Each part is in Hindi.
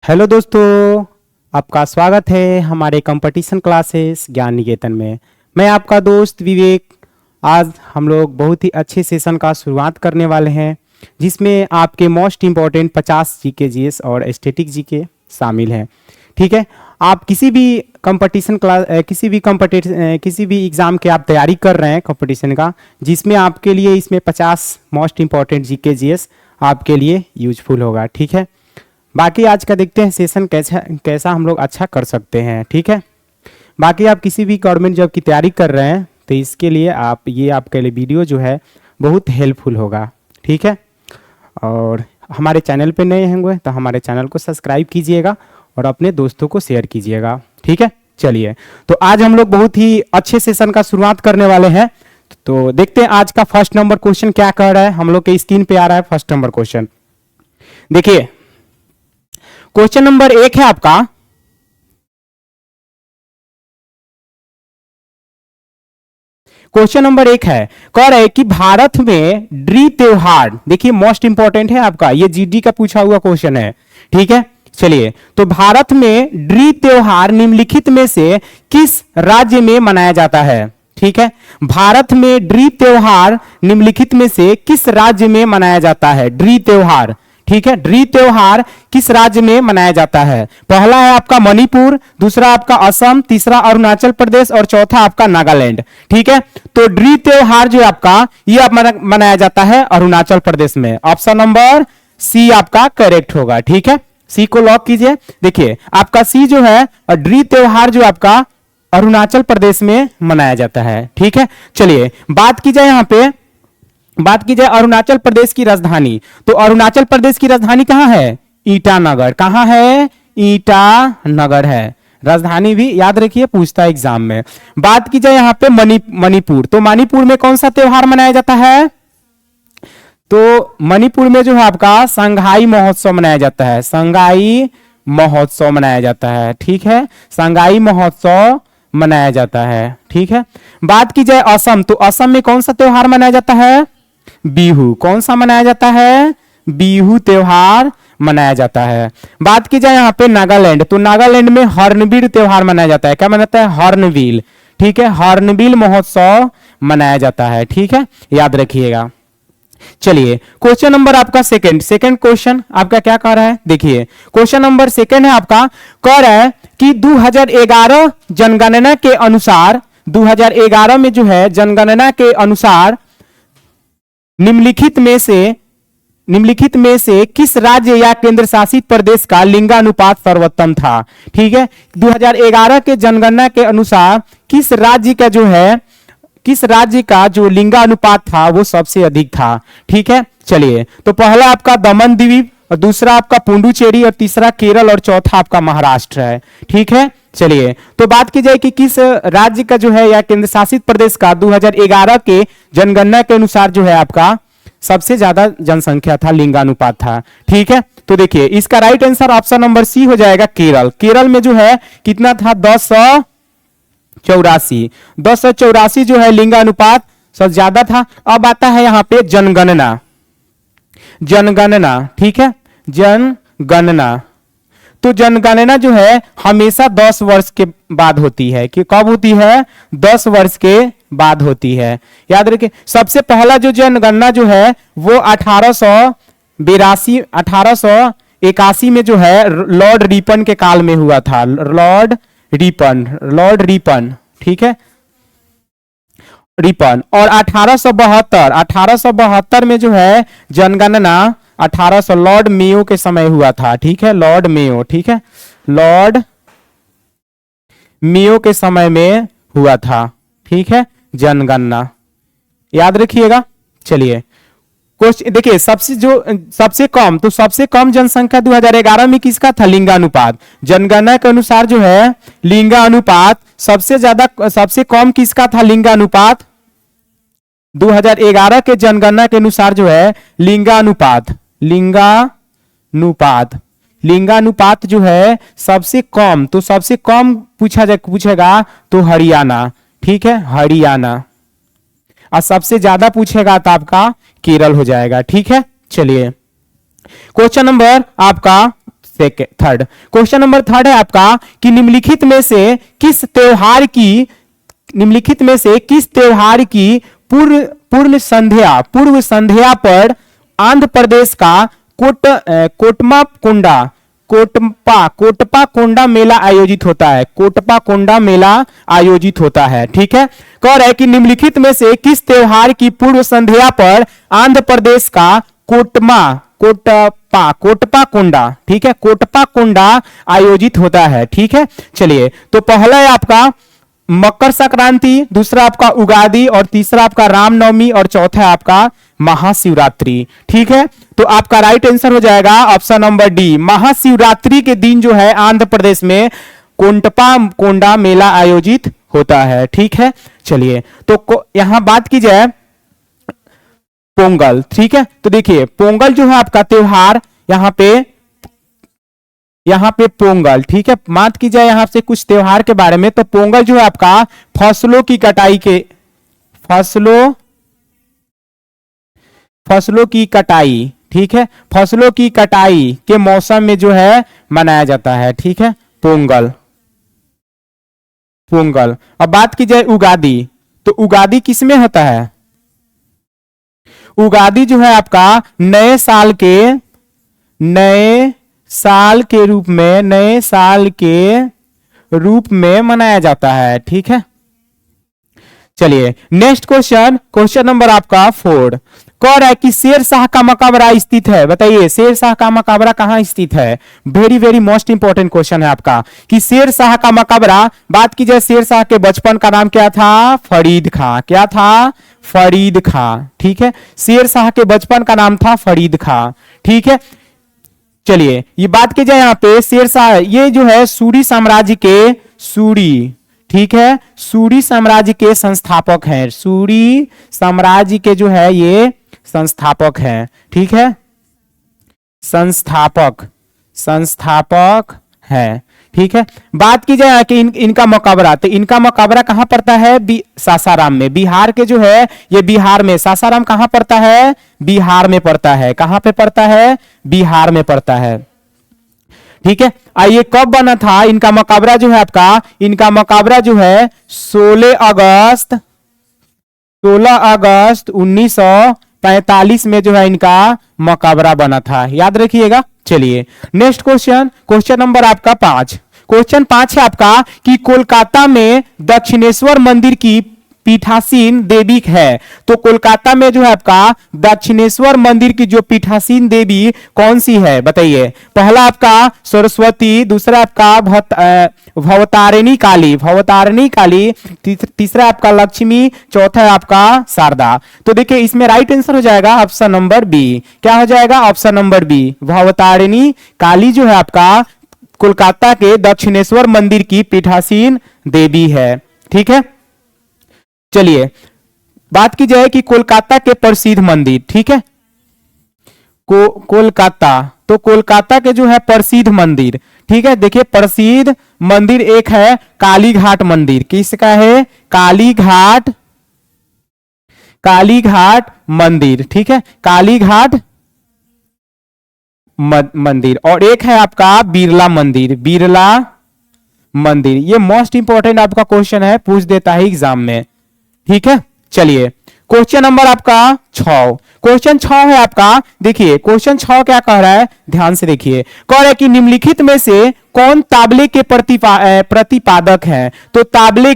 हेलो दोस्तों, आपका स्वागत है हमारे कंपटीशन क्लासेस ज्ञान निकेतन में। मैं आपका दोस्त विवेक। आज हम लोग बहुत ही अच्छे सेशन का शुरुआत करने वाले हैं जिसमें आपके मोस्ट इम्पॉर्टेंट 50 जीके जीएस और स्टैटिक जीके शामिल हैं। ठीक है, आप किसी भी कंपटीशन क्लास किसी भी एग्ज़ाम के आप तैयारी कर रहे हैं कंपटीशन का, जिसमें आपके लिए इसमें 50 मोस्ट इम्पॉर्टेंट जीके जीएस आपके लिए यूजफुल होगा। ठीक है, बाकी आज का देखते हैं सेशन कैसा हम लोग अच्छा कर सकते हैं। ठीक है, बाकी आप किसी भी गवर्नमेंट जॉब की तैयारी कर रहे हैं तो इसके लिए आपके लिए वीडियो जो है बहुत हेल्पफुल होगा। ठीक है, और हमारे चैनल पे नए होंगे तो हमारे चैनल को सब्सक्राइब कीजिएगा और अपने दोस्तों को शेयर कीजिएगा। ठीक है, चलिए तो आज हम लोग बहुत ही अच्छे सेशन का शुरुआत करने वाले हैं। तो देखते हैं आज का फर्स्ट नंबर क्वेश्चन क्या कह रहा है। हम लोग के स्क्रीन पे आ रहा है फर्स्ट नंबर क्वेश्चन। देखिए, क्वेश्चन नंबर 1 है आपका। क्वेश्चन नंबर 1 है, कह रहे कि भारत में ड्री त्योहार, देखिए मोस्ट इंपॉर्टेंट है आपका, ये जीडी का पूछा हुआ क्वेश्चन है। ठीक है, चलिए तो भारत में ड्री त्योहार निम्नलिखित में से किस राज्य में मनाया जाता है। ठीक है, भारत में ड्री त्योहार निम्नलिखित में से किस राज्य में मनाया जाता है। ड्री त्योहार, ठीक है, ड्री त्योहार किस राज्य में मनाया जाता है। पहला है आपका मणिपुर, दूसरा आपका असम, तीसरा अरुणाचल प्रदेश और चौथा आपका नागालैंड। ठीक है, तो ड्री त्योहार जो आपका ये मनाया जाता है अरुणाचल प्रदेश में। ऑप्शन नंबर सी आपका करेक्ट होगा। ठीक है, सी को लॉक कीजिए। देखिए आपका सी जो है ड्री त्योहार जो आपका अरुणाचल प्रदेश में मनाया जाता है। ठीक है, चलिए बात की जाए अरुणाचल प्रदेश की राजधानी, तो अरुणाचल प्रदेश की राजधानी कहां है। ईटानगर। कहां है, ईटानगर है राजधानी, भी याद रखिए पूछता है एग्जाम में। बात की जाए यहां पे मणिपुर, तो मणिपुर में कौन सा त्योहार मनाया जाता है। तो मणिपुर में जो है आपका संगाई महोत्सव मनाया जाता है। संगाई महोत्सव मनाया जाता है। ठीक है, संगाई महोत्सव मनाया जाता है। ठीक है, बात की जाए असम, तो असम में कौन सा त्योहार मनाया जाता है। बिहू। कौन सा मनाया जाता है, बिहू त्योहार मनाया जाता है। बात की जाए यहाँ पे नागालैंड, तो नागालैंड में हॉर्नबिल त्योहार मनाया जाता है। क्या मनाता है, हॉर्नबिल। ठीक है, हॉर्नबिल महोत्सव मनाया जाता है। ठीक है, याद रखिएगा। चलिए क्वेश्चन नंबर आपका सेकंड क्वेश्चन आपका क्या कह रहा है। देखिए क्वेश्चन नंबर सेकंड है आपका, कह रहा है कि 2011 जनगणना के अनुसार, 2011 में जो है जनगणना के अनुसार निम्नलिखित में से किस राज्य या केंद्र शासित प्रदेश का लिंगानुपात सर्वोत्तम था। ठीक है, 2011 के जनगणना के अनुसार किस राज्य का जो लिंगानुपात था वो सबसे अधिक था। ठीक है, चलिए तो पहला आपका दमन द्वीप और दूसरा आपका पुडुचेरी और तीसरा केरल और चौथा आपका महाराष्ट्र है। ठीक है, चलिए तो बात की जाए कि किस राज्य का जो है या केंद्र शासित प्रदेश का 2011 के जनगणना के अनुसार जो है आपका सबसे ज्यादा जनसंख्या था, लिंगानुपात था। ठीक है, तो देखिए इसका right answer option number C हो जाएगा, केरल। केरल में जो है कितना था, 1084 जो है लिंगानुपात सबसे ज्यादा था। अब आता है यहां पे जनगणना। ठीक है, जनगणना, तो जनगणना जो है हमेशा 10 वर्ष के बाद होती है। कि कब होती है, 10 वर्ष के बाद होती है। याद रखिए सबसे पहला जो जनगणना जो है वो 1881 में जो है लॉर्ड रिपन के काल में हुआ था। Lord Ripon. ठीक है, रिपन। और 1872 में जो है जनगणना 1800 लॉर्ड मेयो के समय हुआ था। ठीक है, लॉर्ड मेयो। ठीक है, लॉर्ड मेयो के समय में हुआ था। ठीक है, जनगणना याद रखिएगा। चलिए देखिए सबसे कम जनसंख्या 2011 में किसका था, लिंगानुपात। जनगणना के अनुसार जो है लिंगानुपात सबसे कम किसका था, लिंगानुपात 2011 के जनगणना के अनुसार जो है लिंगानुपात जो है सबसे कम, तो सबसे कम पूछेगा तो हरियाणा। ठीक है, हरियाणा। और सबसे ज्यादा पूछेगा तो आपका केरल हो जाएगा। ठीक है, चलिए क्वेश्चन नंबर आपका थर्ड क्वेश्चन नंबर थर्ड है आपका कि निम्नलिखित में से किस त्योहार की पूर्व संध्या पर आंध्र प्रदेश का कोटपा कोंडा मेला आयोजित होता है। कोटपा कोंडा मेला आयोजित होता है। ठीक है, कह रहा है कि निम्नलिखित में से किस त्योहार की पूर्व संध्या पर आंध्र प्रदेश का कोटपा कोंडा, ठीक है, कोटपा कोंडा आयोजित होता है। ठीक है, चलिए तो पहला है आपका मकर संक्रांति, दूसरा आपका उगादी और तीसरा आपका रामनवमी और चौथा है आपका महाशिवरात्रि। ठीक है, तो आपका राइट आंसर हो जाएगा ऑप्शन नंबर डी। महाशिवरात्रि के दिन जो है आंध्र प्रदेश में कोटपा कोंडा मेला आयोजित होता है। ठीक है, चलिए तो यहां बात की जाए पोंगल। ठीक है, तो देखिए पोंगल जो है आपका त्योहार यहाँ पे पोंगल, ठीक है, बात की जाए यहां से कुछ त्योहार के बारे में, तो पोंगल जो है आपका फसलों की कटाई ठीक है, फसलों की कटाई के मौसम में जो है मनाया जाता है। ठीक है, पोंगल। अब बात की जाए उगादी, तो उगादी किसमें होता है? उगादी जो है आपका नए साल के रूप में मनाया जाता है। ठीक है, चलिए नेक्स्ट क्वेश्चन नंबर आपका 4 कह रहा है कि शेरशाह का मकबरा स्थित है। बताइए शेरशाह का मकबरा कहां स्थित है? Very very most important question है आपका कि शेरशाह का मकबरा, बात की जाए शेरशाह के बचपन का नाम क्या था? फरीद खां। क्या था? फरीद खां। ठीक है, शेरशाह के बचपन का नाम था फरीद खां। ठीक है, चलिए ये बात की जाए यहाँ पे शेरशाह ये जो है सूरी साम्राज्य के ठीक है, सूरी साम्राज्य के संस्थापक हैं। सूरी साम्राज्य के जो है ये संस्थापक हैं। ठीक है, संस्थापक है। ठीक है, बात की जाए कि इनका मकबरा, तो इनका मकबरा कहां पड़ता है? सासाराम में। बिहार के जो है ये बिहार में, सासाराम कहां पड़ता है? बिहार में पड़ता है। कहां पे पड़ता है? बिहार में पड़ता है। ठीक है, आइए कब बना था इनका मकबरा जो है आपका? इनका मकबरा जो है 16 अगस्त 1945 में जो है इनका मकबरा बना था। याद रखिएगा। चलिए नेक्स्ट क्वेश्चन नंबर आपका 5। क्वेश्चन 5 है आपका कि कोलकाता में दक्षिणेश्वर मंदिर की पीठासीन देवी है। तो कोलकाता में जो है आपका दक्षिणेश्वर मंदिर की जो पीठासीन देवी कौन सी है? बताइए। पहला आपका सरस्वती, दूसरा आपका भवतारिणी काली, तीसरा आपका लक्ष्मी, चौथा है आपका शारदा। तो देखिए इसमें राइट आंसर हो जाएगा ऑप्शन नंबर बी। क्या हो जाएगा? ऑप्शन नंबर बी, भवतारिणी काली जो है आपका कोलकाता के दक्षिणेश्वर मंदिर की पीठासीन देवी है। ठीक है, चलिए बात की जाए कि कोलकाता के प्रसिद्ध मंदिर। ठीक है, कोलकाता, तो कोलकाता के जो है प्रसिद्ध मंदिर, ठीक है, देखिए प्रसिद्ध मंदिर एक है कालीघाट मंदिर। किसका है? कालीघाट मंदिर। ठीक है, कालीघाट मंदिर। और एक है आपका बिरला मंदिर। ये मोस्ट इंपॉर्टेंट आपका क्वेश्चन है, पूछ देता है एग्जाम में। ठीक है, चलिए क्वेश्चन नंबर आपका 6। क्वेश्चन 6 है आपका, देखिए क्वेश्चन 6 क्या कह रहा है, ध्यान से देखिए। कह रहा है कि निम्नलिखित में से कौन ताबले के प्रतिपादक है? तो ताबले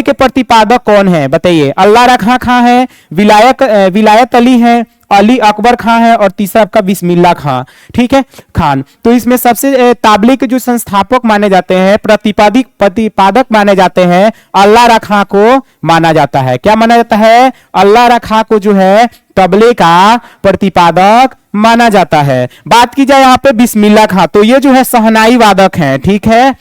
के प्रतिपादक कौन है? बताइए। अल्लाह रखा खां है, विलायत अली है, अली अकबर खां है और तीसरा आपका बिस्मिल्लाह खां। ठीक है, खान। तो इसमें सबसे ताबले के जो संस्थापक माने जाते हैं, प्रतिपादक माने जाते हैं, अल्लाह रखा को माना जाता है। क्या माना जाता है? अल्लाह रखा को जो है तबले का प्रतिपादक माना जाता है। बात की जाए यहाँ पे बिस्मिल्लाह खां, तो ये जो है शहनाई वादक हैं। ठीक है,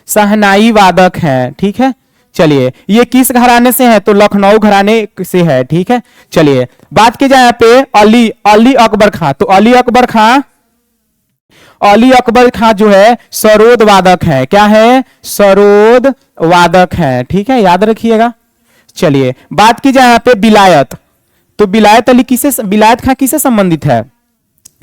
शहनाई वादक हैं। ठीक है, चलिए ये किस घराने से है? तो लखनऊ घराने से है। ठीक है, चलिए बात की जाए यहाँ पे अली अकबर खां, तो अली अकबर खां जो है सरोद वादक है। क्या है? सरोद वादक है। ठीक है, याद रखिएगा। चलिए बात की जाए यहाँ पे विलायत, तो विलायत खां किससे संबंधित है?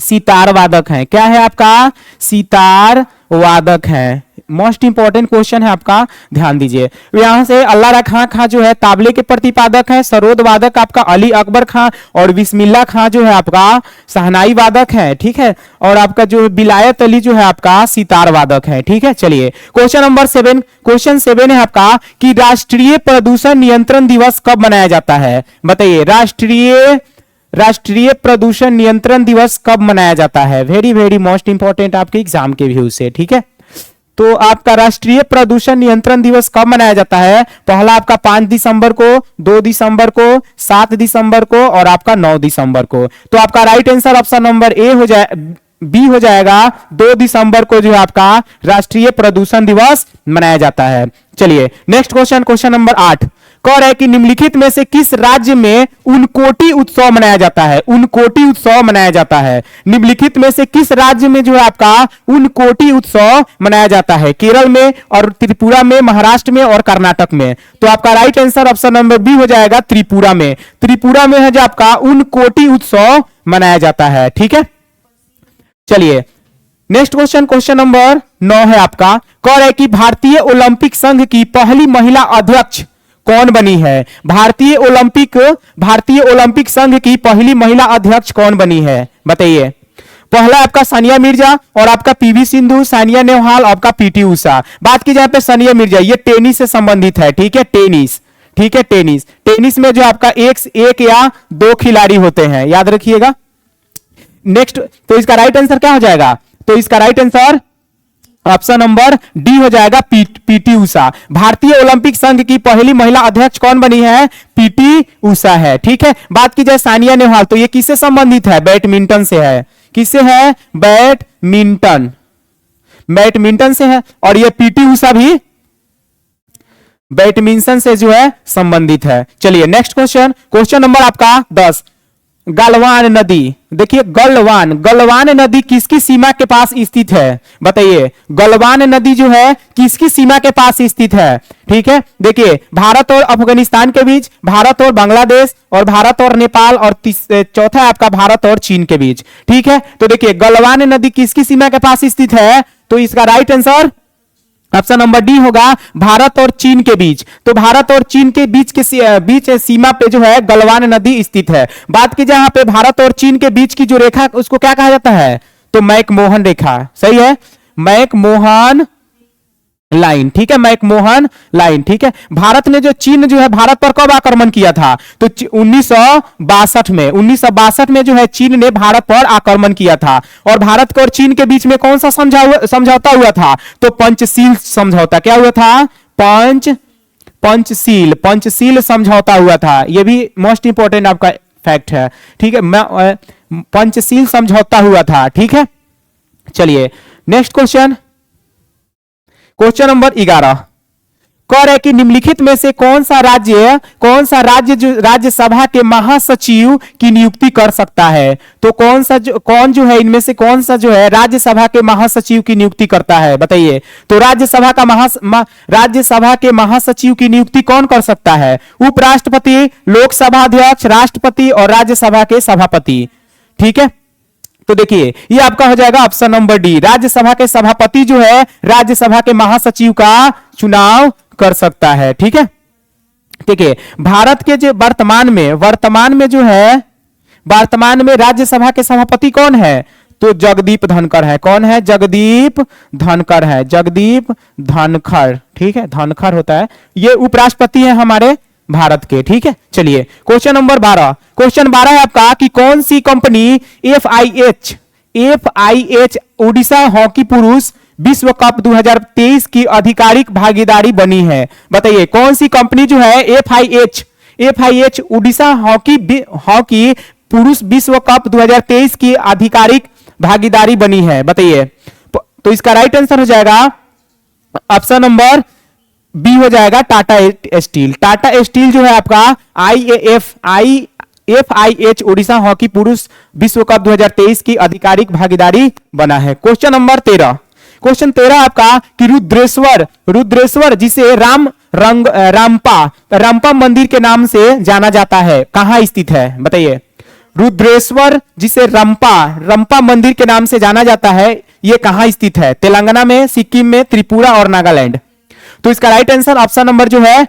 सितार वादक हैं। क्या है आपका? सितार वादक है। मोस्ट इंपॉर्टेंट क्वेश्चन है आपका, ध्यान दीजिए। यहां से अल्लाह रखा खां जो है ताबले के प्रतिपादक है, सरोद वादक आपका अली अकबर खां, और बिस्मिल्लाह खां जो है आपका शहनाई वादक है, ठीक है। और आपका जो बिलायत अली जो है आपका सितार वादक है, ठीक है। चलिए क्वेश्चन नंबर 7, क्वेश्चन 7 है आपका कि राष्ट्रीय प्रदूषण नियंत्रण दिवस कब मनाया जाता है? बताइए, राष्ट्रीय प्रदूषण नियंत्रण दिवस कब मनाया जाता है? वेरी वेरी मोस्ट इंपॉर्टेंट आपके एग्जाम के व्यू से, ठीक है। तो आपका राष्ट्रीय प्रदूषण नियंत्रण दिवस कब मनाया जाता है? पहला आपका 5 दिसंबर को, 2 दिसंबर को, 7 दिसंबर को और आपका 9 दिसंबर को। तो आपका right answer option number A हो जाए, बी हो जाएगा। 2 दिसंबर को जो है आपका राष्ट्रीय प्रदूषण दिवस मनाया जाता है। चलिए नेक्स्ट क्वेश्चन, क्वेश्चन नंबर 8 कह रहा है कि निम्नलिखित में से किस राज्य में उनकोटी उत्सव मनाया जाता है? उनकोटी उत्सव मनाया जाता है। निम्नलिखित में से किस राज्य में जो है आपका उनकोटी उत्सव मनाया जाता है? केरल में और त्रिपुरा में, महाराष्ट्र में और कर्नाटक में। तो आपका right answer option number B हो जाएगा, त्रिपुरा में। त्रिपुरा में है जो आपका उनकोटी उत्सव मनाया जाता है, ठीक है। चलिए नेक्स्ट क्वेश्चन, क्वेश्चन नंबर 9 है आपका, कह रहा है कि भारतीय ओलंपिक संघ की पहली महिला अध्यक्ष कौन बनी है? भारतीय ओलंपिक संघ की पहली महिला अध्यक्ष कौन बनी है? बताइए। पहला आपका सानिया मिर्जा और आपका पीवी सिंधु, सानिया नेहवाल, आपका पीटी उषा। बात की जाए पे सानिया मिर्जा, ये टेनिस से संबंधित है, ठीक है, टेनिस, ठीक है, टेनिस। टेनिस में जो आपका एक या 2 खिलाड़ी होते हैं, याद रखिएगा। नेक्स्ट, तो इसका राइट आंसर क्या हो जाएगा? तो इसका right answer option number D हो जाएगा, पीटी उषा। भारतीय ओलंपिक संघ की पहली महिला अध्यक्ष कौन बनी है? पीटी उषा है, ठीक है। बात की जाए सानिया नेहवाल, तो ये किससे संबंधित है? बैडमिंटन से है। किससे है? बैडमिंटन से है। और ये पीटी उषा भी बैडमिंटन से जो है संबंधित है। चलिए नेक्स्ट क्वेश्चन, क्वेश्चन नंबर आपका 10, गलवान नदी। देखिए गलवान नदी किसकी सीमा के पास स्थित है? बताइए, गलवान नदी जो है किसकी सीमा के पास स्थित है? ठीक है, देखिए भारत और अफगानिस्तान के बीच, भारत और बांग्लादेश, और भारत और नेपाल, और चौथा है आपका भारत और चीन के बीच, ठीक है। तो देखिए गलवान नदी किसकी सीमा के पास स्थित है? तो इसका right answer option number D होगा, भारत और चीन के बीच। तो भारत और चीन के बीच सीमा पे जो है गलवान नदी स्थित है। बात की जाए यहाँ पे भारत और चीन के बीच की जो रेखा, उसको क्या कहा जाता है? तो मैकमोहन रेखा, सही है, मैकमोहन लाइन, ठीक है, मैकमोहन लाइन, ठीक है। भारत ने जो चीन जो है भारत पर कब आक्रमण किया था? तो 1962 में जो है चीन ने भारत पर आक्रमण किया था। और भारत और चीन के बीच में कौन सा समझौता हुआ था? तो पंचशील समझौता। क्या हुआ था? पंचशील समझौता हुआ था। यह भी मोस्ट इंपॉर्टेंट आपका फैक्ट है, ठीक है, पंचशील समझौता हुआ था, ठीक है। चलिए नेक्स्ट क्वेश्चन, क्वेश्चन नंबर 11 कह रहे कि निम्नलिखित में से कौन सा राज्य जो राज्यसभा के महासचिव की नियुक्ति कर सकता है? तो कौन जो है इनमें से कौन सा जो है राज्यसभा के महासचिव की नियुक्ति करता है? बताइए। तो राज्यसभा के महासचिव की नियुक्ति कौन कर सकता है? उपराष्ट्रपति, लोकसभा अध्यक्ष, राष्ट्रपति और राज्यसभा के सभापति, ठीक है। तो देखिए ये आपका हो जाएगा ऑप्शन नंबर डी, राज्यसभा के सभापति जो है राज्यसभा के महासचिव का चुनाव कर सकता है, ठीक है। देखिए भारत के जो वर्तमान में राज्यसभा के सभापति कौन है? तो जगदीप धनखड़ है। कौन है? जगदीप धनखड़ है, जगदीप धनखड़, ठीक है, धनखड़ होता है। ये उपराष्ट्रपति है हमारे भारत के, ठीक है। चलिए क्वेश्चन नंबर 12, क्वेश्चन 12 है आपका कि कौन सी कंपनी एफआईएच ओडिशा हॉकी पुरुष विश्व कप 2023 की आधिकारिक भागीदारी बनी है? बताइए कौन सी कंपनी जो है एफआईएच ओडिशा हॉकी पुरुष विश्व कप 2023 की आधिकारिक भागीदारी बनी है? बताइए। तो इसका राइट आंसर हो जाएगा ऑप्शन नंबर बी हो जाएगा, टाटा स्टील। टाटा स्टील जो है आपका एफआईएच ओडिशा हॉकी पुरुष विश्व कप 2023 की आधिकारिक भागीदारी बना है। क्वेश्चन नंबर 13, क्वेश्चन 13 आपका कि रुद्रेश्वर जिसे रामपा मंदिर के नाम से जाना जाता है, कहां स्थित है? बताइए। रुद्रेश्वर जिसे रंपा रंपा मंदिर के नाम से जाना जाता है, यह कहां स्थित है? तेलंगाना में, सिक्किम में, त्रिपुरा और नागालैंड। तो इसका राइट आंसर ऑप्शन नंबर जो है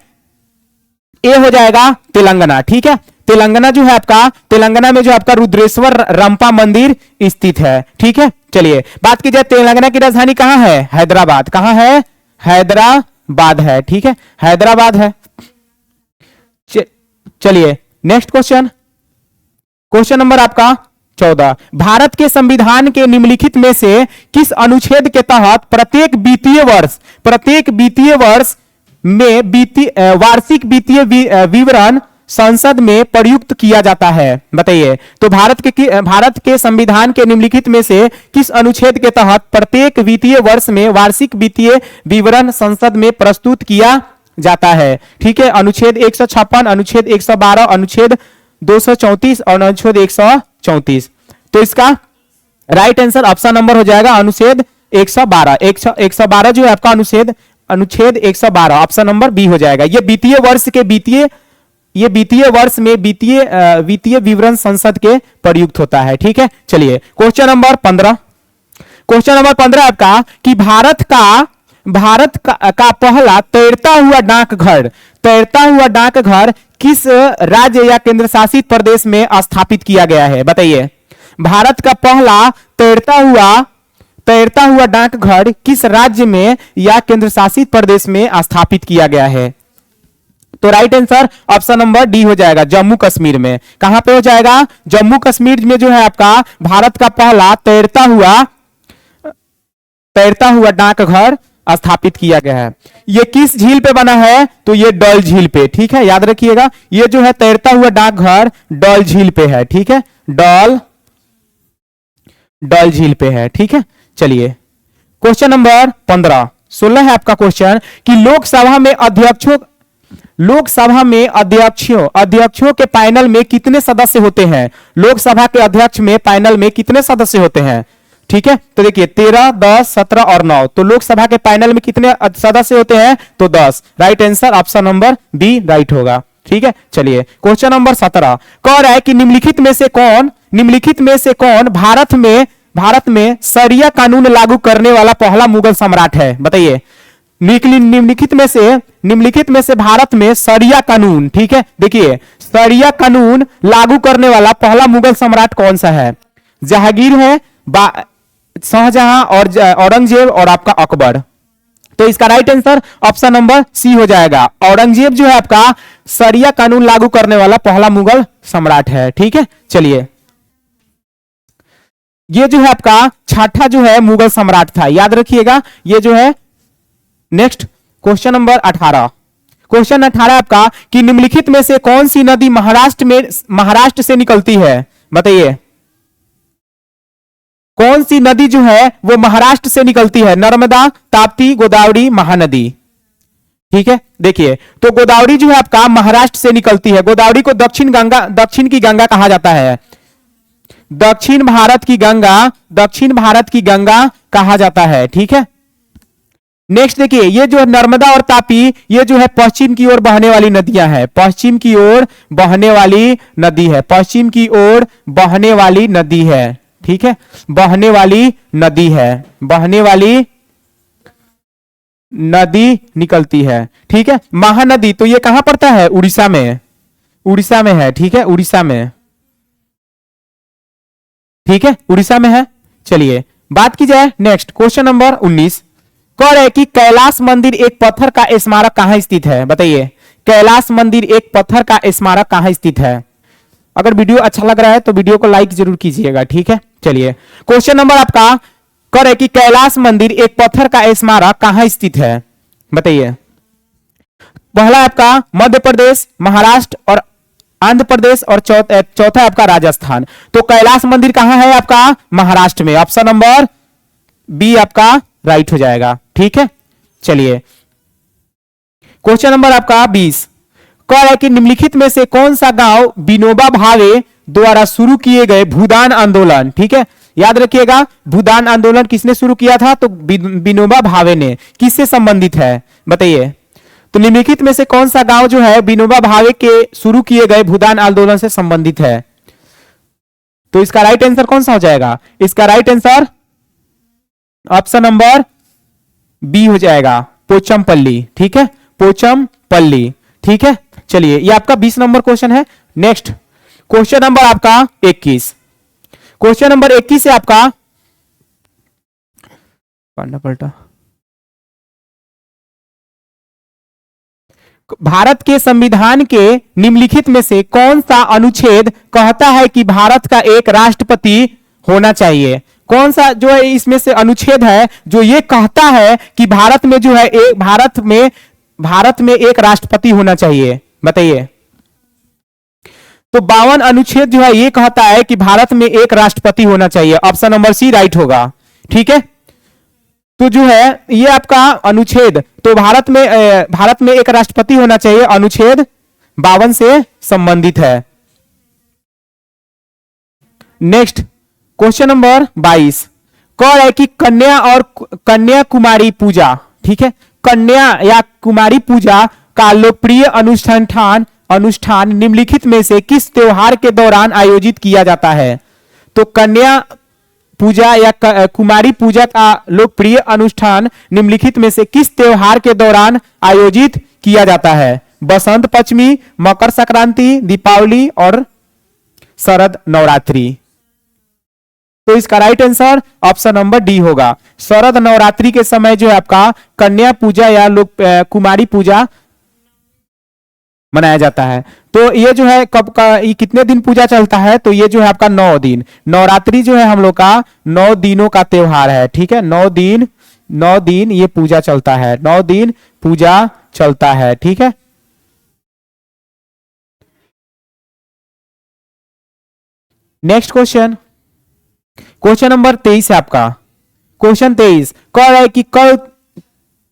ए हो जाएगा, तेलंगाना। ठीक है, तेलंगाना जो है आपका, तेलंगाना में जो आपका रुद्रेश्वर रंपा मंदिर स्थित है। ठीक है, चलिए बात की जाए तेलंगाना की राजधानी कहां है? हैदराबाद। कहां है? हैदराबाद है। ठीक है, हैदराबाद है। चलिए नेक्स्ट क्वेश्चन, क्वेश्चन नंबर आपका 14। भारत के संविधान के निम्नलिखित में से किस अनुच्छेद के तहत प्रत्येक वित्तीय वर्ष में वार्षिक वित्तीय विवरण संसद में प्रयुक्त किया जाता है? बताइए। तो भारत के संविधान के निम्नलिखित में से किस अनुच्छेद के तहत प्रत्येक वित्तीय वर्ष में वार्षिक वित्तीय विवरण संसद में प्रस्तुत किया जाता है? ठीक है, अनुच्छेद 156, अनुच्छेद 112, अनुच्छेद 234 और अनुच्छेद 134। तो इसका राइट आंसर ऑप्शन नंबर हो जाएगा अनुच्छेद 112। 112 जो है आपका अनुच्छेद 112 ऑप्शन नंबर बी हो जाएगा। ये वित्तीय वर्ष में वित्तीय विवरण संसद के प्रयुक्त होता है। ठीक है, चलिए क्वेश्चन नंबर 15। क्वेश्चन नंबर 15 आपका कि भारत का पहला तैरता हुआ डाकघर किस राज्य या केंद्र शासित प्रदेश में स्थापित किया गया है? बताइए। भारत का पहला तैरता हुआ डाकघर किस राज्य में या केंद्र शासित प्रदेश में स्थापित किया गया है? तो right answer option number D हो जाएगा, जम्मू कश्मीर में। कहां पे हो जाएगा? जम्मू कश्मीर में जो है आपका भारत का पहला तैरता हुआ डाकघर स्थापित किया गया है। ये किस झील पे बना है? तो ये डल झील पे। ठीक है, याद रखिएगा, ये जो है तैरता हुआ डाकघर डल झील पे है। ठीक है, डल झील पे है। ठीक है, चलिए क्वेश्चन नंबर 15। 16 है आपका क्वेश्चन कि लोकसभा में अध्यक्षों के पैनल में कितने सदस्य होते हैं? लोकसभा के अध्यक्ष में पैनल में कितने सदस्य होते हैं? ठीक है, तो देखिए 13, 10, 17 और 9। तो लोकसभा के पैनल में कितने सदस्य होते हैं? तो 10। Right answer option number B right होगा। ठीक है, चलिए क्वेश्चन नंबर 17 कह रहा है कि निम्नलिखित में से कौन भारत में शरिया कानून लागू करने वाला पहला मुगल सम्राट है? बताइए। निम्नलिखित में से भारत में शरिया कानून, ठीक है, देखिए शरिया कानून लागू करने वाला पहला मुगल सम्राट कौन सा है? जहांगीर है, शाहजहां और औरंगजेब और आपका अकबर। तो इसका right answer option number C हो जाएगा। औरंगजेब जो है आपका शरिया कानून लागू करने वाला पहला मुगल सम्राट है। ठीक है, चलिए ये जो है आपका छठा जो है मुगल सम्राट था, याद रखिएगा। ये जो है नेक्स्ट क्वेश्चन नंबर 18। क्वेश्चन 18 आपका कि निम्नलिखित में से कौन सी नदी महाराष्ट्र से निकलती है? बताइए। कौन सी नदी जो है वो महाराष्ट्र से निकलती है? नर्मदा, ताप्ती, गोदावरी, महानदी। ठीक है, देखिए तो गोदावरी जो है आपका महाराष्ट्र से निकलती है। गोदावरी को दक्षिण की गंगा कहा जाता है। दक्षिण भारत की गंगा कहा जाता है। ठीक है, नेक्स्ट देखिए ये जो नर्मदा और तापी, ये जो है पश्चिम की ओर बहने वाली नदियां हैं। पश्चिम की ओर बहने वाली नदी है। ठीक है, बहने वाली नदी निकलती है। ठीक है, महानदी तो ये कहां पड़ता है? उड़ीसा में है। ठीक है, उड़ीसा में है। चलिए बात की जाए नेक्स्ट क्वेश्चन नंबर 19। कह रहे कि कैलाश मंदिर एक पत्थर का स्मारक कहां स्थित है? बताइए। कैलाश मंदिर एक पत्थर का स्मारक कहां स्थित है? अगर वीडियो अच्छा लग रहा है तो वीडियो को लाइक जरूर कीजिएगा। ठीक है, चलिए क्वेश्चन नंबर आपका कह रहे कि कैलाश मंदिर एक पत्थर का स्मारक कहां स्थित है? बताइए। पहला आपका मध्य प्रदेश, महाराष्ट्र और आंध्र प्रदेश और चौथा आपका राजस्थान। तो कैलाश मंदिर कहां है आपका? महाराष्ट्र में। ऑप्शन नंबर बी आपका राइट हो जाएगा। ठीक है, चलिए क्वेश्चन नंबर आपका 20 कह रहा है कि निम्नलिखित में से कौन सा गांव विनोबा भावे द्वारा शुरू किए गए भूदान आंदोलन, ठीक है, याद रखिएगा भूदान आंदोलन किसने शुरू किया था? तो विनोबा भावे ने। किससे संबंधित है? बताइए। तो निम्नलिखित में से कौन सा गांव जो है विनोबा भावे के शुरू किए गए भूदान आंदोलन से संबंधित है? तो इसका राइट आंसर कौन सा हो जाएगा? इसका right answer option number B हो जाएगा, पोचमपल्ली। ठीक है, पोचमपल्ली। ठीक है, चलिए ये आपका 20 नंबर क्वेश्चन है। नेक्स्ट क्वेश्चन नंबर आपका 21। क्वेश्चन नंबर 21 है आपका, पढ़ना पलटा। भारत के संविधान के निम्नलिखित में से कौन सा अनुच्छेद कहता है कि भारत का एक राष्ट्रपति होना चाहिए? कौन सा जो है इसमें से अनुच्छेद है जो ये कहता है कि भारत में जो है भारत में एक राष्ट्रपति होना चाहिए? बताइए। तो 52 अनुच्छेद जो है ये कहता है कि भारत में एक राष्ट्रपति होना चाहिए। ऑप्शन नंबर सी राइट होगा। ठीक है, तो जो है ये आपका अनुच्छेद, तो भारत में एक राष्ट्रपति होना चाहिए, अनुच्छेद 52 से संबंधित है। नेक्स्ट क्वेश्चन नंबर 22 कह रहा है कि कन्या और कन्या कुमारी पूजा, ठीक है, कन्या या कुमारी पूजा का लोकप्रिय अनुष्ठान निम्नलिखित में से किस त्योहार के दौरान आयोजित किया जाता है? तो कन्या पूजा या कुमारी पूजा का लोकप्रिय अनुष्ठान निम्नलिखित में से किस त्योहार के दौरान आयोजित किया जाता है? बसंत पंचमी, मकर संक्रांति, दीपावली और शरद नवरात्रि। तो इसका right answer option number D होगा। शरद नवरात्रि के समय जो है आपका कन्या पूजा या कुमारी पूजा मनाया जाता है। तो ये जो है कब का, ये कितने दिन पूजा चलता है? तो ये जो है आपका 9 दिन। नवरात्रि जो है हम लोग का 9 दिनों का त्योहार है। ठीक है, 9 दिन ये पूजा चलता है, 9 दिन पूजा चलता है। ठीक है, नेक्स्ट क्वेश्चन, क्वेश्चन नंबर 23 है आपका। क्वेश्चन 23 कह रहा है कि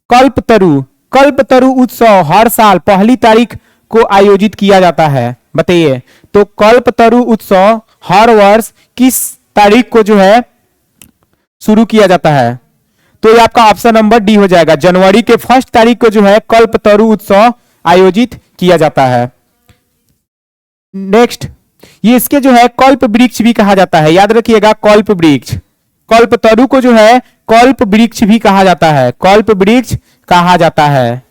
कल्पतरु उत्सव हर साल पहली तारीख को आयोजित किया जाता है। बताइए, तो कल्पतरु उत्सव हर वर्ष किस तारीख को जो है शुरू किया जाता है? तो ये आपका ऑप्शन नंबर डी हो जाएगा। जनवरी के 1 तारीख को जो है कल्पतरु उत्सव आयोजित किया जाता है। नेक्स्ट, ये इसके जो है कल्प वृक्ष भी कहा जाता है, याद रखिएगा, कल्प वृक्ष। कल्पतरु को जो है कल्प वृक्ष भी कहा जाता है, कल्प वृक्ष कहा जाता है,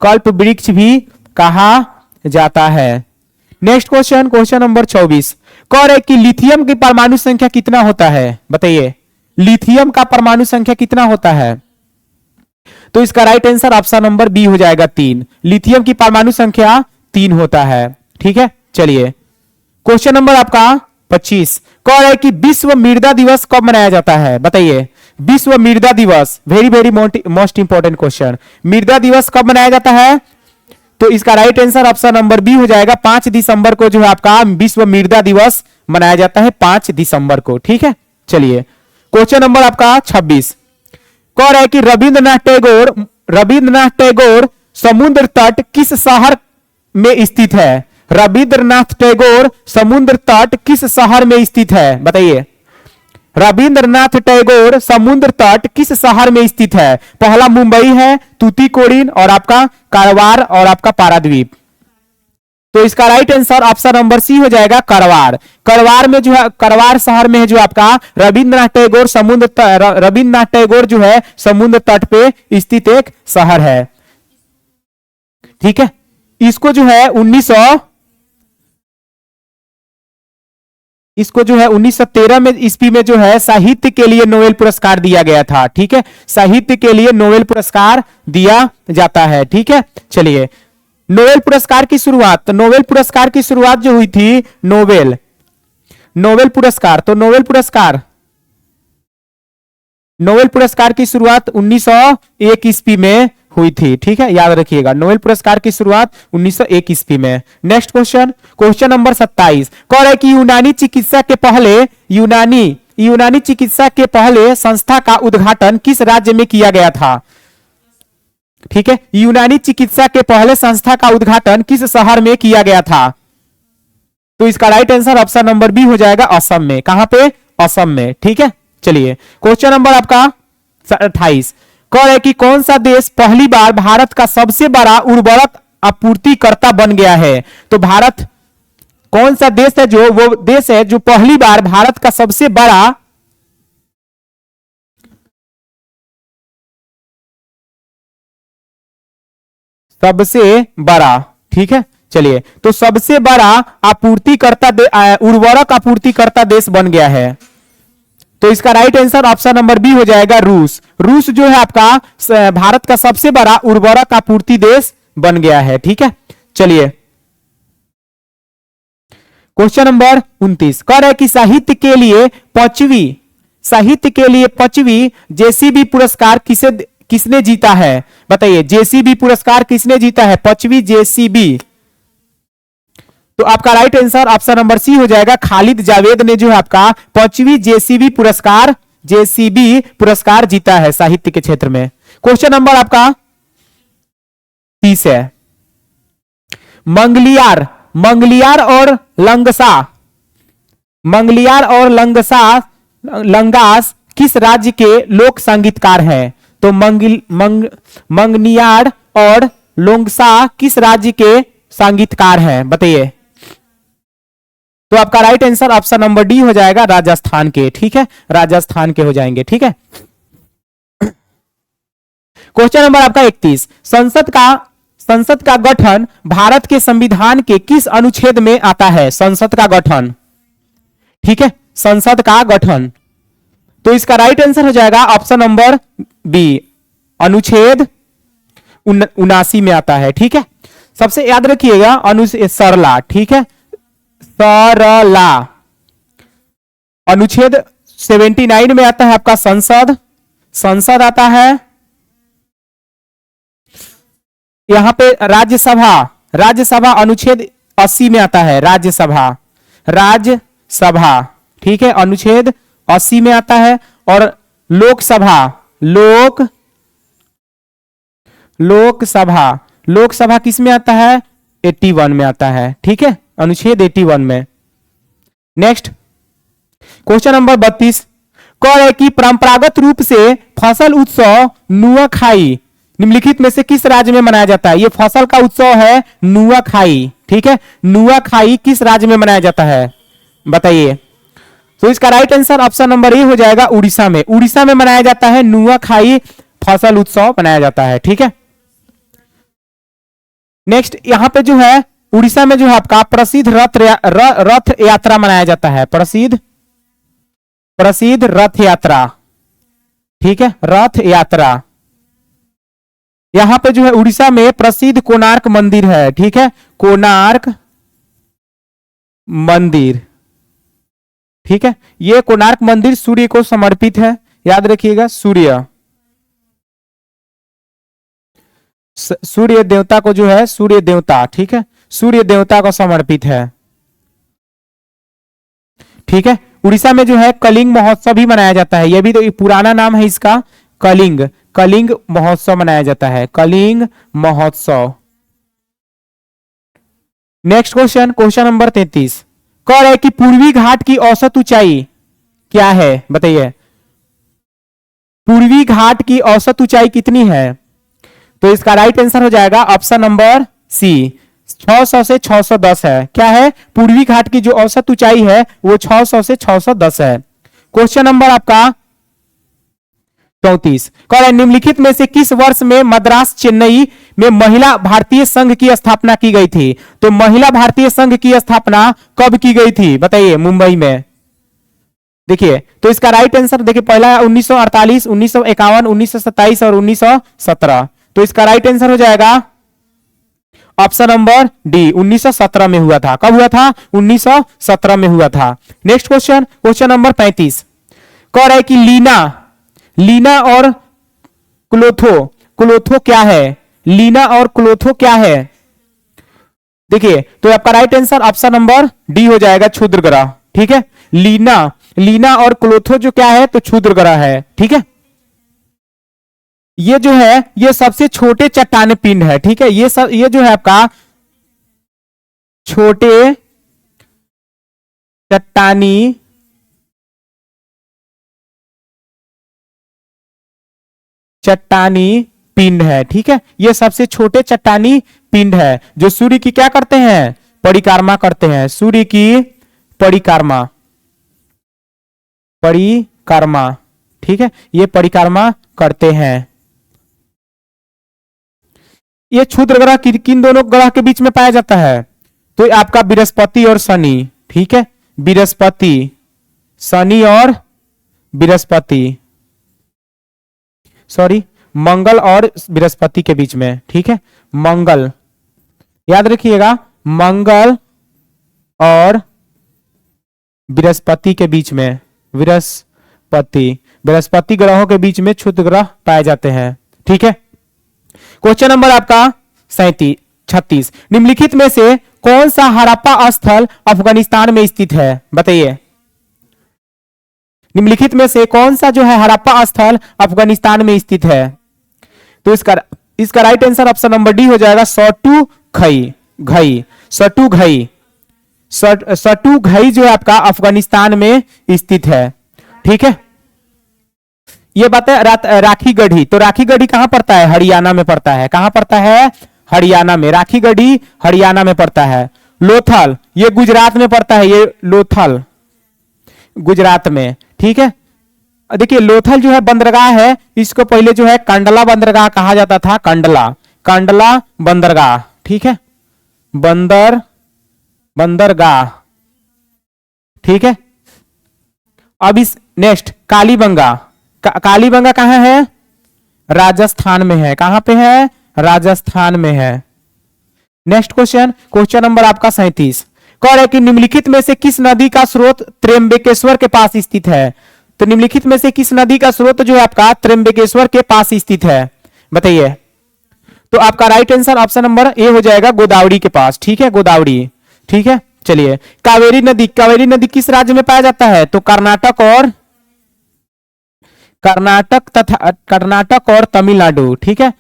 कल्प वृक्ष भी कहा जाता है। नेक्स्ट क्वेश्चन, क्वेश्चन नंबर 24 कह रहे कि लिथियम की परमाणु संख्या कितना होता है? बताइए, लिथियम का परमाणु संख्या कितना होता है? तो इसका right answer option number B हो जाएगा 3। लिथियम की परमाणु संख्या 3 होता है। ठीक है, चलिए क्वेश्चन नंबर आपका 25 कह रहा है कि विश्व मृदा दिवस कब मनाया जाता है? बताइए, विश्व मृदा दिवस, वेरी मोस्ट इंपॉर्टेंट क्वेश्चन, मृदा दिवस कब मनाया जाता है? तो इसका right answer option number B हो जाएगा। 5 दिसंबर को जो है आपका विश्व मृदा दिवस मनाया जाता है, 5 दिसंबर को। ठीक है, चलिए क्वेश्चन नंबर आपका 26 कह रहा है कि रविंद्रनाथ टैगोर समुद्र तट किस शहर में स्थित है? रविंद्रनाथ टैगोर समुद्र तट किस शहर में स्थित है? बताइए, रविंद्रनाथ टैगोर समुद्र तट किस शहर में स्थित है? पहला मुंबई है, तूतीकोरिन और आपका कारवार और आपका पारादीप। तो इसका right answer option number C हो जाएगा, कारवार। कारवार में जो है, कारवार शहर में है जो आपका रविंद्रनाथ टैगोर जो है समुद्र तट पे स्थित एक शहर है। ठीक है, इसको जो है 1913 में ईस्वी में जो है साहित्य के लिए नोबेल पुरस्कार दिया गया था। ठीक है, साहित्य के लिए नोबेल पुरस्कार दिया जाता है। ठीक है, चलिए नोबेल पुरस्कार की शुरुआत जो हुई थी, नोबेल पुरस्कार, तो नोबेल पुरस्कार की शुरुआत 1901 ईस्वी में हुई थी। ठीक है, याद रखिएगा, नोबेल पुरस्कार की शुरुआत 1901 ईस्वी में। नेक्स्ट क्वेश्चन, क्वेश्चन नंबर 27 कह रहा है कि यूनानी चिकित्सा के पहले संस्था का उद्घाटन किस राज्य में किया गया था? ठीक है, यूनानी चिकित्सा के पहले संस्था का उद्घाटन किस शहर में किया गया था? तो इसका right answer option number B हो जाएगा, असम में। कहां पे? असम में। ठीक है, चलिए क्वेश्चन नंबर आपका 28 कह रहे कि कौन सा देश पहली बार भारत का सबसे बड़ा उर्वरक आपूर्तिकर्ता बन गया है? तो भारत कौन सा देश है जो वो देश है जो पहली बार भारत का सबसे बड़ा, ठीक है, चलिए, तो सबसे बड़ा उर्वरक आपूर्तिकर्ता देश बन गया है। तो इसका right answer option number B हो जाएगा रूस। रूस जो है आपका भारत का सबसे बड़ा उर्वरक आपूर्ति देश बन गया है, ठीक है। चलिए क्वेश्चन नंबर 29 कह रहा है कि साहित्य के लिए पांचवी जेसीबी पुरस्कार किसने जीता है? बताइए, जेसीबी पुरस्कार किसने जीता है? पांचवी जेसीबी। तो आपका right answer option number C हो जाएगा, खालिद जावेद ने जो है आपका पांचवी जेसीबी पुरस्कार जीता है साहित्य के क्षेत्र में। क्वेश्चन नंबर आपका 30 है, मंगलियार और लंगास किस राज्य के लोक संगीतकार हैं? तो मंगनियार और लोंगसा किस राज्य के संगीतकार हैं? बताइए। तो आपका right answer option number D हो जाएगा, राजस्थान के, ठीक है, राजस्थान के हो जाएंगे, ठीक है। क्वेश्चन नंबर आपका 31 संसद का गठन भारत के संविधान के किस अनुच्छेद में आता है? संसद का गठन, ठीक है, संसद का गठन। तो इसका राइट आंसर हो जाएगा ऑप्शन नंबर बी, अनुच्छेद 79 में आता है, ठीक है। सबसे याद रखिएगा अनुच्छेद सरला, ठीक है, सरला अनुच्छेद 79 में आता है आपका संसद आता है। यहां पे राज्यसभा अनुच्छेद 80 में आता है, राज्यसभा, ठीक है, अनुच्छेद 80 में आता है। और लोकसभा किस में आता है? 81 में आता है, ठीक है, अनुच्छेद 81 में। नेक्स्ट क्वेश्चन नंबर 32 कह रहे कि परंपरागत रूप से फसल उत्सव नुआखाई निम्नलिखित में से किस राज्य में मनाया जाता है? ये फसल का उत्सव है नुआखाई, ठीक है, नुआखाई किस राज्य में मनाया जाता है? बताइए। तो इसका right answer option number A हो जाएगा, उड़ीसा में मनाया जाता है नुआखाई फसल उत्सव मनाया जाता है, ठीक है। नेक्स्ट यहां पे जो है उड़ीसा में जो है आपका प्रसिद्ध रथ यात्रा मनाया जाता है, प्रसिद्ध रथ यात्रा, ठीक है, रथ यात्रा। यहां पे जो है उड़ीसा में प्रसिद्ध कोणार्क मंदिर है, ठीक है, कोणार्क मंदिर, ठीक है। ये कोणार्क मंदिर सूर्य को समर्पित है, याद रखिएगा, सूर्य देवता को जो है, सूर्य देवता, ठीक है, सूर्य देवता को समर्पित है, ठीक है। उड़ीसा में जो है कलिंग महोत्सव भी मनाया जाता है, यह भी तो पुराना नाम है इसका, कलिंग महोत्सव मनाया जाता है, कलिंग महोत्सव। नेक्स्ट क्वेश्चन नंबर 33 कह रहा है कि पूर्वी घाट की औसत ऊंचाई क्या है? बताइए, पूर्वी घाट की औसत ऊंचाई कितनी है? तो इसका राइट आंसर हो जाएगा ऑप्शन नंबर सी, 600 से 610 है। क्या है? पूर्वी घाट की जो औसत ऊंचाई है वो 600 से 610 है। क्वेश्चन नंबर आपका 34 कह रहा है निम्नलिखित में से किस वर्ष में मद्रास चेन्नई में महिला भारतीय संघ की स्थापना की गई थी? तो महिला भारतीय संघ की स्थापना कब की गई थी? बताइए। मुंबई में। देखिए, तो इसका राइट आंसर देखिए, पहला 1948, 1951, 1927 और 1917। तो इसका राइट आंसर हो जाएगा ऑप्शन नंबर डी, 1917 में हुआ था। कब हुआ था? 1917 में हुआ था। नेक्स्ट क्वेश्चन नंबर 35 कह रहा है कि लीना और क्लोथो क्या है? लीना और क्लोथो क्या है? देखिए, तो आपका right answer option number D हो जाएगा, क्षुद्रग्रह। ठीक है, लीना और क्लोथो जो क्या है? तो क्षुद्रग्रह है। ठीक है, ये जो है ये सबसे छोटे चट्टानी पिंड है। ठीक है, ये जो है आपका छोटे चट्टानी पिंड है। ठीक है, ये सबसे छोटे चट्टानी पिंड है जो सूर्य की क्या करते हैं? परिक्रमा करते हैं, सूर्य की परिक्रमा, परिक्रमा, ठीक है, ये परिक्रमा करते हैं। ये क्षुद्र ग्रह किन दोनों ग्रह के बीच में पाया जाता है? तो आपका बृहस्पति और शनि, ठीक है, बृहस्पति, शनि और बृहस्पति, सॉरी, मंगल और बृहस्पति के बीच में, ठीक है, मंगल, याद रखिएगा, मंगल और बृहस्पति के बीच में, बृहस्पति ग्रहों के बीच में क्षुद्र ग्रह पाए जाते हैं, ठीक है। क्वेश्चन नंबर आपका 36, निम्नलिखित में से कौन सा हड़प्पा स्थल अफगानिस्तान में स्थित है? बताइए, निम्नलिखित में से कौन सा जो है हड़प्पा स्थल अफगानिस्तान में स्थित है? तो इसका right answer option number D हो जाएगा, सटू घई जो है आपका अफगानिस्तान में स्थित है, ठीक है। ये बात है राखी गढ़ी, तो राखी गढ़ी कहां पड़ता है? हरियाणा में पड़ता है। कहां पड़ता है? हरियाणा में। राखी गढ़ी हरियाणा में पड़ता है। लोथल ये गुजरात में पड़ता है, ये लोथल गुजरात में, ठीक है। देखिए लोथल जो है बंदरगाह है, इसको पहले जो है कंडला बंदरगाह कहा जाता था, कंडला बंदरगाह, ठीक है, बंदरगाह, ठीक है। अब इस नेक्स्ट कालीबंगा, कालीबंगा कहां है? राजस्थान में है। कहां पे है? राजस्थान में है। नेक्स्ट क्वेश्चन नंबर आपका 37, कह रहे कि निम्नलिखित में से किस नदी का स्रोत त्र्यंबकेश्वर के पास स्थित है? तो निम्नलिखित में से किस नदी का स्रोत जो है आपका त्र्यंबकेश्वर के पास स्थित है? बताइए। तो आपका right answer option number A हो जाएगा, गोदावरी के पास, ठीक है, गोदावरी, ठीक है। चलिए, कावेरी नदी किस राज्य में पाया जाता है? तो कर्नाटक और तमिलनाडु, ठीक है,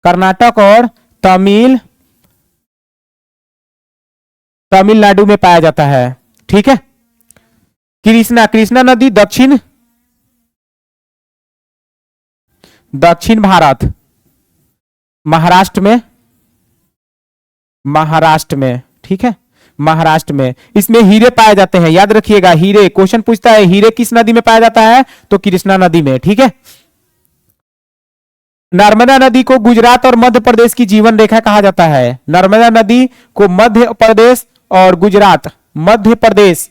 कर्नाटक और तमिलनाडु में पाया जाता है, ठीक है। कृष्णा नदी दक्षिण भारत, महाराष्ट्र में, ठीक है, महाराष्ट्र में। इसमें हीरे पाए जाते हैं, याद रखिएगा, हीरे। क्वेश्चन पूछता है हीरे किस नदी में पाया जाता है? तो कृष्णा नदी में, ठीक है। नर्मदा नदी को गुजरात और मध्य प्रदेश की जीवन रेखा कहा जाता है। नर्मदा नदी को मध्य प्रदेश और गुजरात, मध्य प्रदेश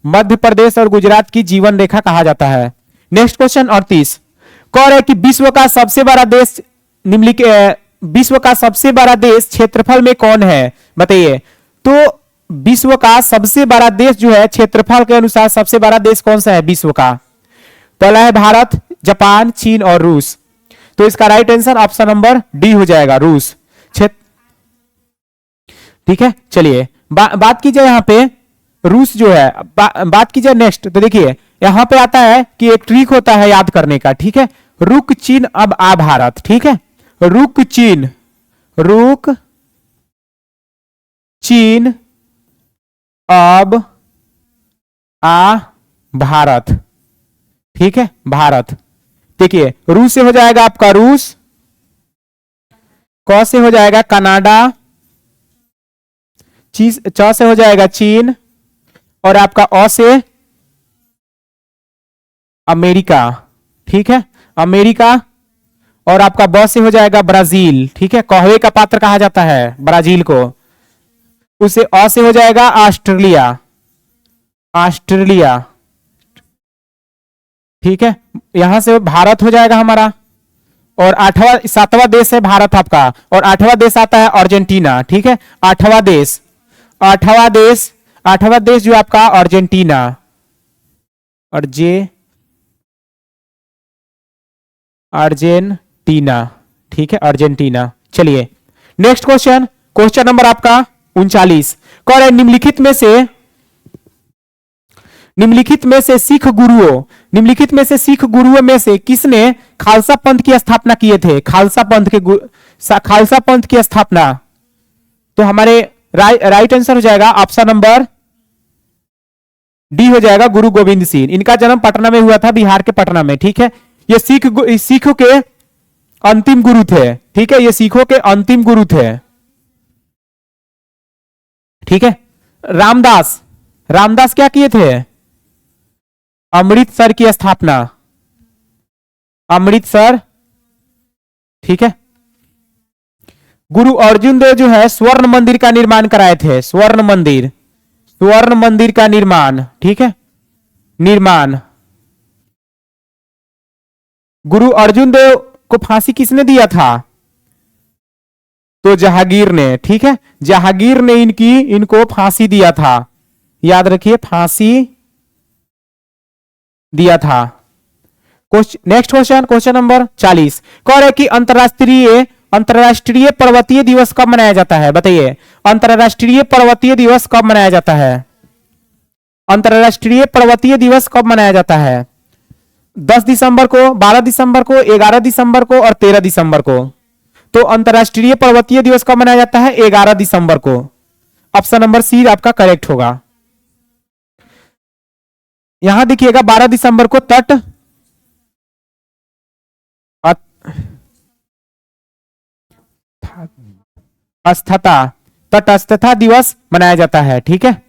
मध्य प्रदेश और गुजरात की जीवन रेखा कहा जाता है। नेक्स्ट क्वेश्चन 38, कह रहे कि विश्व का सबसे बड़ा देश क्षेत्रफल में कौन है? बताइए। तो विश्व का सबसे बड़ा देश जो है क्षेत्रफल के अनुसार सबसे बड़ा देश कौन सा है विश्व का? पहला है भारत, जापान, चीन और रूस। तो इसका right answer option number D हो जाएगा, रूस, ठीक है। चलिए बात की जाए यहाँ पे रूस जो है, बात की जाए नेक्स्ट, तो देखिए यहां पे आता है कि एक ट्रिक होता है याद करने का, ठीक है। रुक चीन अब आ भारत, ठीक है, रुक चीन अब आ भारत, ठीक है, भारत। देखिए रूस से हो जाएगा आपका रूस, क से हो जाएगा कनाडा, च से हो जाएगा चीन, और आपका अ से अमेरिका, ठीक है, अमेरिका, और आपका ब से हो जाएगा ब्राजील, ठीक है, कहवे का पात्र कहा जाता है ब्राजील को। उसे अ से हो जाएगा ऑस्ट्रेलिया, ठीक है। यहां से भारत हो जाएगा हमारा, और 7वां देश है भारत आपका, और 8वां देश आता है अर्जेंटीना, ठीक है। 8वां देश जो आपका अर्जेंटीना, अर्जेंटीना, ठीक है, अर्जेंटीना। चलिए नेक्स्ट क्वेश्चन नंबर आपका 39, कह रहे निम्नलिखित में से सिख गुरुओं में से किसने खालसा पंथ की स्थापना किए थे? खालसा पंथ की स्थापना तो हमारे राइट आंसर हो जाएगा ऑप्शन नंबर डी हो जाएगा, गुरु गोविंद सिंह। इनका जन्म पटना में हुआ था, बिहार के पटना में। ठीक है, ये सिखों के अंतिम गुरु थे। ठीक है, ये सिखों के अंतिम गुरु थे। ठीक है, रामदास, रामदास क्या किए थे? अमृतसर की स्थापना, अमृतसर। ठीक है, गुरु अर्जुन देव जो है स्वर्ण मंदिर का निर्माण कराए थे, स्वर्ण मंदिर, स्वर्ण मंदिर का निर्माण। ठीक है, निर्माण। गुरु अर्जुन देव को फांसी किसने दिया था? तो जहांगीर ने। ठीक है, जहांगीर ने इनको फांसी दिया था, याद रखिए, फांसी दिया था। नेक्स्ट क्वेश्चन, क्वेश्चन नंबर 40 कह रहे कि अंतरराष्ट्रीय पर्वतीय दिवस कब मनाया जाता है? बताइए, अंतरराष्ट्रीय पर्वतीय दिवस कब मनाया जाता है? अंतरराष्ट्रीय पर्वतीय दिवस कब मनाया जाता है? 10 दिसंबर को, 12 दिसंबर को, 11 दिसंबर को और 13 दिसंबर को। तो अंतरराष्ट्रीय पर्वतीय दिवस कब मनाया जाता है? 11 दिसंबर को। ऑप्शन नंबर सी आपका करेक्ट होगा। यहां देखिएगा 12 दिसंबर को तटस्थता दिवस मनाया जाता है। ठीक है,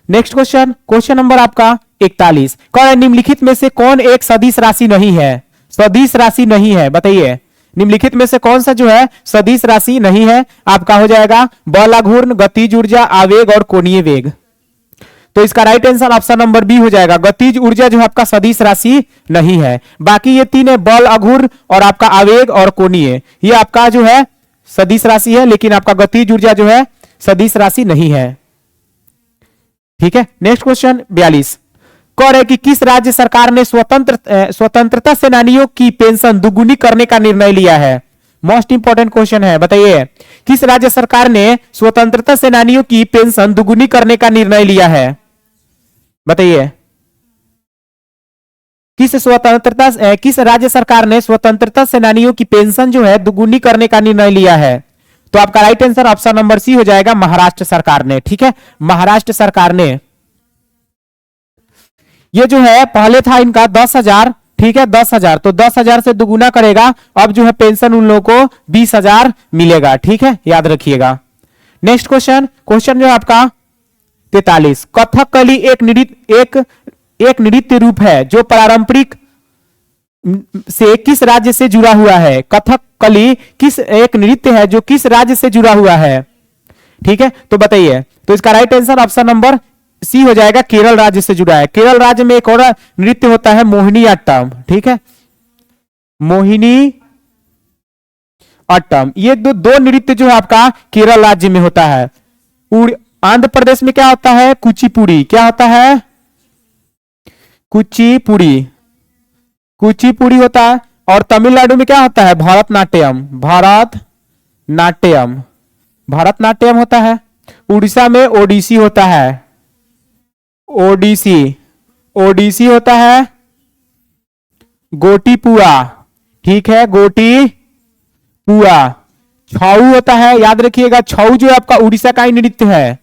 नेक्स्ट क्वेश्चन, क्वेश्चन नंबर आपका 41 कौन निम्नलिखित में से कौन एक सदिश राशि नहीं है? सदिश राशि नहीं है, बताइए निम्नलिखित में से कौन सा जो है सदिश राशि नहीं है? आपका हो जाएगा बल आघूर्ण, गतिज ऊर्जा, आवेग और कोणीय वेग। तो इसका right answer option number B हो जाएगा, गतिज ऊर्जा जो है आपका सदिश राशि नहीं है। बाकी ये तीन है, बल आघूर्ण और आपका आवेग और कोणीय, ये आपका जो है सदिश राशि है, लेकिन आपका गतिज ऊर्जा जो है सदिश राशि नहीं है। ठीक है, नेक्स्ट क्वेश्चन 42 कह रहे कि किस राज्य सरकार ने स्वतंत्रता सेनानियों की पेंशन दुगुनी करने का निर्णय लिया है? मोस्ट इंपॉर्टेंट क्वेश्चन है, बताइए किस राज्य सरकार ने स्वतंत्रता सेनानियों की पेंशन दुगुनी करने का निर्णय लिया है? बताइए किस राज्य सरकार ने स्वतंत्रता सेनानियों की पेंशन जो है दुगुनी करने का निर्णय लिया है? तो आपका right answer option number C हो जाएगा, महाराष्ट्र सरकार ने। ठीक है, महाराष्ट्र सरकार ने। ये जो है पहले था इनका 10,000। ठीक है, 10,000, तो 10,000 से दुगुना करेगा, अब जो है पेंशन उन लोगों को 20,000 मिलेगा। ठीक है, याद रखिएगा। नेक्स्ट क्वेश्चन, क्वेश्चन जो है आपका 43 कथकली एक नृत्य रूप है जो पारंपरिक से किस राज्य से जुड़ा हुआ है? कथकली एक नृत्य है जो किस राज्य से जुड़ा हुआ है? ठीक है, तो बताइए। तो इसका right answer option number C हो जाएगा, केरल राज्य से जुड़ा है। केरल राज्य में एक और नृत्य होता है मोहिनी अट्टम। ठीक है, मोहिनी अट्टम, ये दो नृत्य जो है आपका केरल राज्य में होता है। आंध्र प्रदेश में क्या होता है? कुचिपुड़ी। क्या होता है? कुचिपुड़ी, कुचिपुड़ी होता है। और तमिलनाडु में क्या होता है? भरतनाट्यम, भरतनाट्यम, भरतनाट्यम होता है। उड़ीसा में ओडिसी होता है, ओडिसी, ओडिसी होता है। गोटीपुआ, ठीक है, गोटीपुआ। छऊ होता है, याद रखिएगा, छऊ जो आपका उड़ीसा का ही नृत्य है।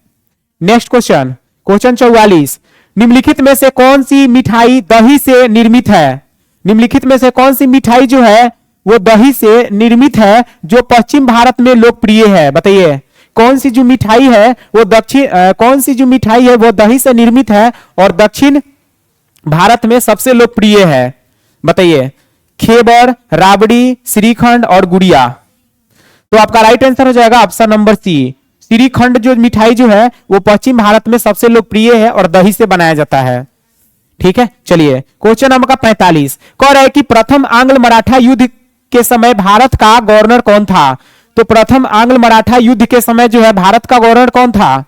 नेक्स्ट क्वेश्चन, क्वेश्चन 44 निम्नलिखित में से कौन सी मिठाई दही से निर्मित है? निम्नलिखित में से कौन सी मिठाई जो है वो दही से निर्मित है जो पश्चिम भारत में लोकप्रिय है? बताइए कौन सी जो मिठाई है वो कौन सी जो मिठाई है वो दही से निर्मित है और दक्षिण भारत में सबसे लोकप्रिय है? बताइए खेबर, राबड़ी, श्रीखंड और गुड़िया। तो आपका राइट आंसर हो जाएगा ऑप्शन नंबर सी, श्रीखंड जो मिठाई जो है वो पश्चिम भारत में सबसे लोकप्रिय है और दही से बनाया जाता है। ठीक है, चलिए क्वेश्चन नंबर 45 कह रहा है कि प्रथम आंग्ल मराठा युद्ध के समय भारत का गवर्नर कौन था? तो प्रथम आंग्ल मराठा युद्ध के समय जो है भारत का गवर्नर कौन था?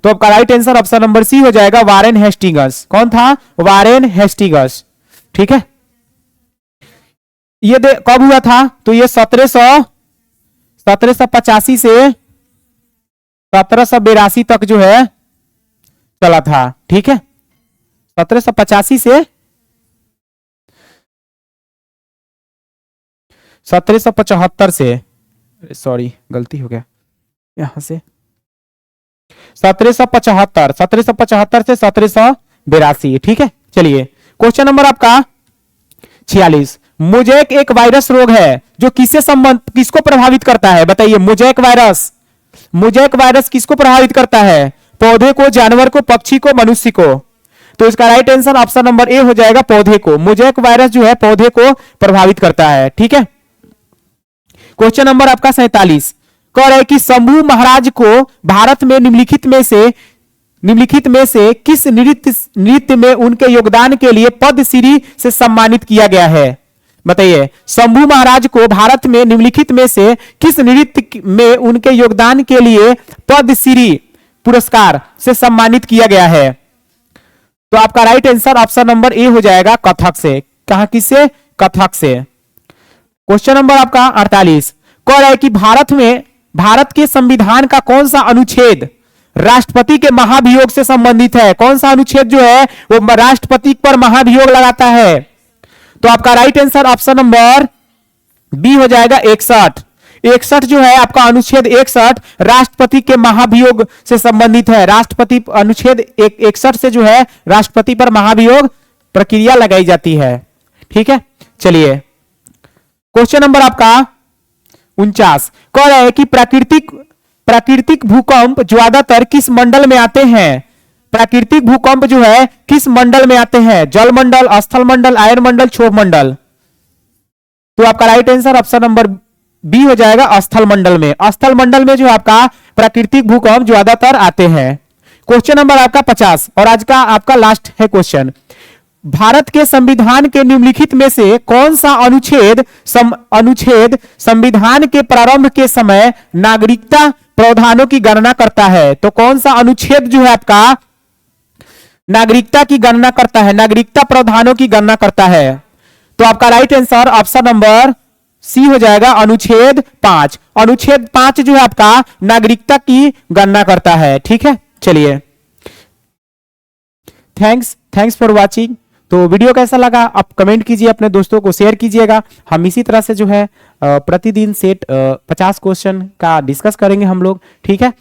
तो आपका right answer option number C हो जाएगा, वारेन हेस्टिंग्स। कौन था? Warren Hastings. ठीक है, ये कब हुआ था? तो ये 1785 से 1782 तक जो है चला था। ठीक है, 1785 से 1775 से सॉरी गलती हो गया यहां से, 1775, 1775 से 1782, ठीक है। चलिए क्वेश्चन नंबर आपका 46, मोजेक एक वायरस रोग है जो किसको प्रभावित करता है, बताइए। मोजेक वायरस किसको प्रभावित करता है, पौधे को, जानवर को, पक्षी को, मनुष्य को। तो इसका right answer option number A हो जाएगा, पौधे को। मोजेक वायरस जो है पौधे को प्रभावित करता है, ठीक है। क्वेश्चन नंबर आपका 47 कह रहा है कि शंभू महाराज को भारत में निम्नलिखित में से किस नृत्य में उनके योगदान के लिए पद्मश्री से सम्मानित किया गया है, बताइए। शंभू महाराज को भारत में निम्नलिखित में से किस नृत्य में उनके योगदान के लिए पद्मश्री पुरस्कार से सम्मानित किया गया है। तो आपका right answer option number A हो जाएगा, कथक से। कहां, किससे, कथक से। क्वेश्चन नंबर आपका 48 कह रहा है कि भारत के संविधान का कौन सा अनुच्छेद राष्ट्रपति के महाभियोग से संबंधित है। कौन सा अनुच्छेद जो है वो राष्ट्रपति पर महाभियोग लगाता है। तो आपका right answer option number B हो जाएगा, 61 जो है आपका अनुच्छेद 61 राष्ट्रपति के महाभियोग से संबंधित है। राष्ट्रपति अनुच्छेद 61 से जो है राष्ट्रपति पर महाभियोग प्रक्रिया लगाई जाती है, ठीक है। चलिए क्वेश्चन नंबर आपका 49 कह रहा है कि प्राकृतिक भूकंप ज्यादातर किस मंडल में आते हैं। प्राकृतिक भूकंप जो है किस मंडल में आते हैं, जल मंडल, स्थल मंडल, आयन मंडल, क्षोभ मंडल। तो आपका right answer option number B हो जाएगा, स्थल मंडल में। स्थल मंडल में जो आपका प्राकृतिक भूकंप ज्यादातर आते हैं। क्वेश्चन नंबर आपका 50 और आज का आपका लास्ट है क्वेश्चन। भारत के संविधान के निम्नलिखित में से कौन सा अनुच्छेद संविधान के प्रारंभ के समय नागरिकता प्रावधानों की गणना करता है। तो कौन सा अनुच्छेद जो है आपका नागरिकता की गणना करता है, नागरिकता प्रावधानों की गणना करता है। तो आपका right answer option number C हो जाएगा, अनुच्छेद 5। अनुच्छेद 5 जो है आपका नागरिकता की गणना करता है, ठीक है। चलिए थैंक्स फॉर वॉचिंग। तो वीडियो कैसा लगा आप कमेंट कीजिए, अपने दोस्तों को शेयर कीजिएगा। हम इसी तरह से जो है प्रतिदिन सेट 50 क्वेश्चन का डिस्कस करेंगे हम लोग, ठीक है।